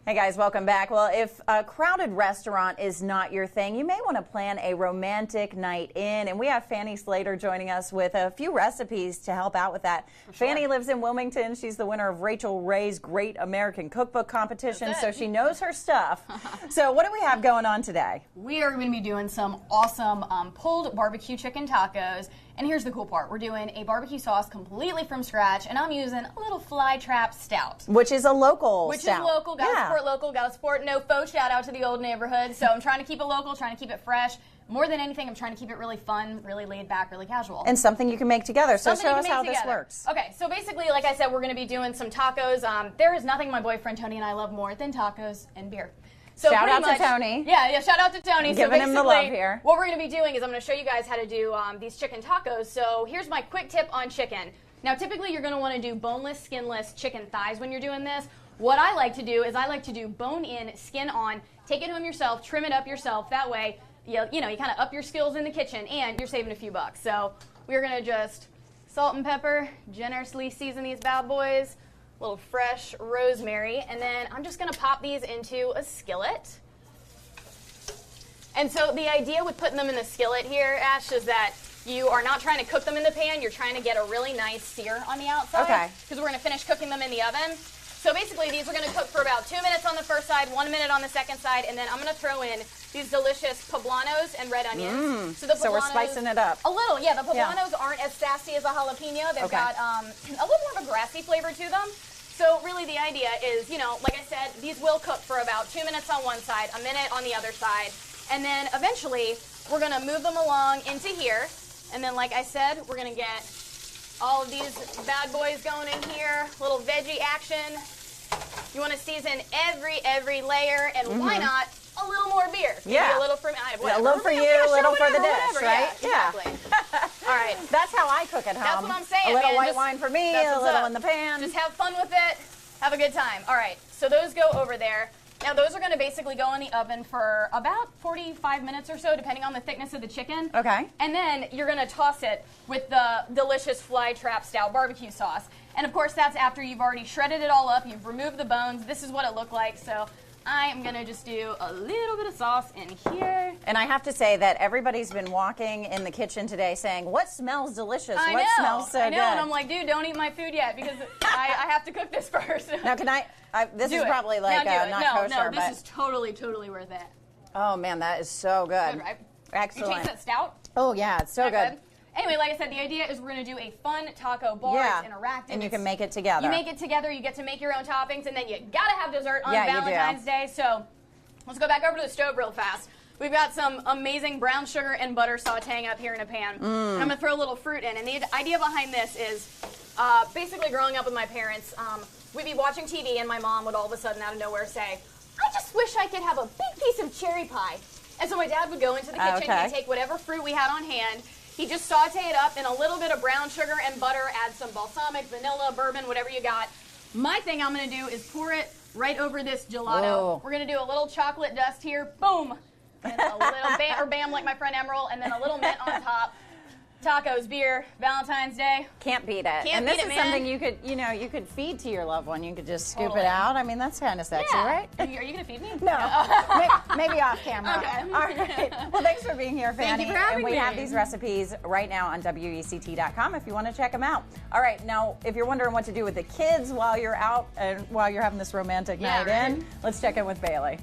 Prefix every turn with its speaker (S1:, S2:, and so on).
S1: Hey guys, welcome back. Well, if a crowded restaurant is not your thing, you may want to plan a romantic night in. And we have Fanny Slater joining us with a few recipes to help out with that. Sure. Fanny lives in Wilmington. She's the winner of Rachel Ray's Great American Cookbook Competition, so she knows her stuff. So what do we have going on today?
S2: We are going to be doing some awesome pulled barbecue chicken tacos. And here's the cool part. We're doing a barbecue sauce completely from scratch, and I'm using a little fly trap stout.
S1: Which is a local
S2: Which
S1: stout.
S2: is local. Got to support local. Got to support no faux. Shout out to the old neighborhood. So I'm trying to keep it local, trying to keep it fresh. More than anything, I'm trying to keep it really fun, really laid back, really casual.
S1: And something you can make together. So show us how this works.
S2: Okay, so basically, like I said, we're going to be doing some tacos. There is nothing my boyfriend Tony and I love more than tacos and beer. So
S1: shout out to Tony.
S2: Yeah, shout out to Tony.
S1: Giving him the love here.
S2: What we're going to be doing is I'm going to show you guys how to do these chicken tacos. So here's my quick tip on chicken. Now, typically, you're going to want to do boneless, skinless chicken thighs when you're doing this. What I like to do is I like to do bone in, skin on, take it home yourself, trim it up yourself. That way, you kind of up your skills in the kitchen, and you're saving a few bucks. So we're going to just salt and pepper, generously season these bad boys. A little fresh rosemary, and then I'm just going to pop these into a skillet. And so the idea with putting them in the skillet here, Ash, is that you are not trying to cook them in the pan. You're trying to get a really nice sear on the outside.
S1: Okay.
S2: Because we're going to finish cooking them in the oven. So basically, these are going to cook for about 2 minutes on the first side, 1 minute on the second side, and then I'm going to throw in these delicious poblanos and red onions.
S1: So we're spicing it up.
S2: A little, yeah. The poblanos aren't as sassy as a jalapeno. They've got a little more of a grassy flavor to them. So really the idea is, like I said, these will cook for about 2 minutes on one side, a minute on the other side. And then eventually, we're going to move them along into here. And then, like I said, we're going to get all of these bad boys going in here. Little veggie action. You want to season every layer, and why not a little more beer? Maybe a little for me.
S1: A little for you, a little for the dish, right?
S2: Yeah, exactly. All right.
S1: That's how I cook at home.
S2: That's what I'm saying,
S1: a little
S2: man.
S1: white wine for me, a little in the pan.
S2: Just have fun with it. Have a good time. All right. So those go over there. Now, those are going to basically go in the oven for about 45 minutes or so, depending on the thickness of the chicken.
S1: Okay.
S2: And then you're going to toss it with the delicious fly trap style barbecue sauce. And, of course, that's after you've already shredded it all up. You've removed the bones. This is what it looked like. So I am going to just do a little bit of sauce in here.
S1: And I have to say that everybody's been walking in the kitchen today saying, what smells delicious? What smells so good?
S2: I know, and I'm like, dude, don't eat my food yet because I have to cook this first.
S1: Now, can this is probably like not kosher,
S2: but this is totally worth it.
S1: Oh, man, that is so good.
S2: Good, right?
S1: Excellent.
S2: You taste that stout?
S1: Oh, yeah, it's so good.
S2: Anyway, like I said, the idea is we're going to do a fun taco bar. It's interactive.
S1: And you can make it together.
S2: You make it together. You get to make your own toppings, and then you got to have dessert on Valentine's Day. So let's go back over to the stove real fast. We've got some amazing brown sugar and butter sauteing up here in a pan. And I'm going to throw a little fruit in. And the idea behind this is basically growing up with my parents, we'd be watching TV, and my mom would all of a sudden out of nowhere say, I just wish I could have a big piece of cherry pie. And so my dad would go into the kitchen, he'd take whatever fruit we had on hand, he'd just saute it up in a little bit of brown sugar and butter, add some balsamic, vanilla, bourbon, whatever you got. My thing I'm going to do is pour it right over this gelato.
S1: Oh.
S2: We're going to do a little chocolate dust here, boom, and a little bam like my friend Emerald, and then a little mint on top. Tacos, beer, Valentine's Day.
S1: Can't beat it. And this is something you could, you could feed to your loved one. You could just scoop it out. I mean, that's kind of sexy, right?
S2: Are you going to feed me?
S1: No. Maybe off camera.
S2: Okay.
S1: All right. Well, thanks for being here, Fanny.
S2: Thank you for having me.
S1: And we have these recipes right now on WECT.com if you want to check them out. All right. Now, if you're wondering what to do with the kids while you're out and while you're having this romantic night in, let's check in with Bailey.